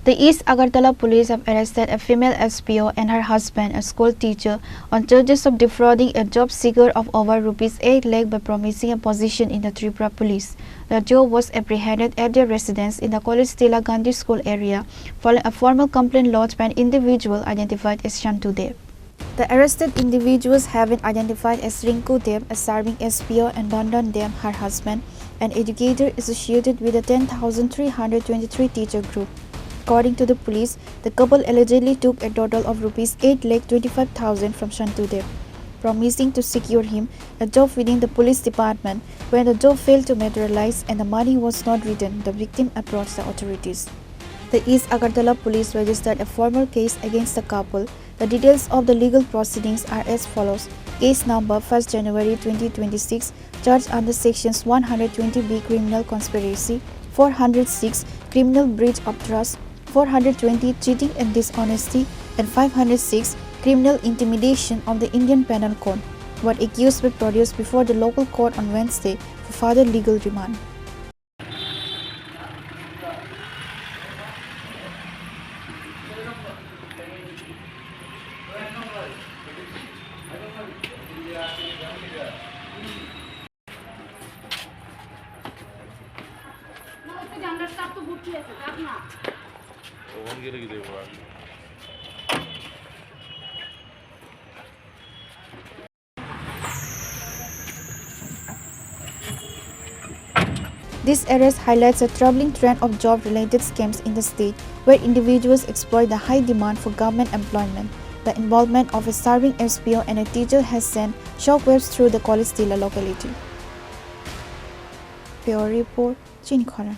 The East Agartala Police have arrested a female SPO and her husband, a school teacher, on charges of defrauding a job seeker of over Rs 8 lakh by promising a position in the Tripura Police. The duo was apprehended at their residence in the Collegetilla Gandhi School area following a formal complaint lodged by an individual identified as Santu Deb. The arrested individuals have been identified as Santu Deb, a serving SPO, and Santu Deb, her husband, an educator associated with the 10,323 teacher group. According to the police, the couple allegedly took a total of Rs 8,25,000 from Santu Deb, promising to secure him a job within the police department. When the job failed to materialize and the money was not returned, the victim approached the authorities. The East Agartala Police registered a formal case against the couple. The details of the legal proceedings are as follows. Case number 1st January 2026, charged under sections 120B criminal conspiracy, 406 criminal breach of trust, 420 cheating and dishonesty, and 506 criminal intimidation of the Indian Penal Code. What accused were produced before the local court on Wednesday for further legal remand. This arrest highlights a troubling trend of job-related scams in the state, where individuals exploit the high demand for government employment. The involvement of a serving SPO and a teacher has sent shockwaves through the Collegetilla locality. Report, Chini, Khorang.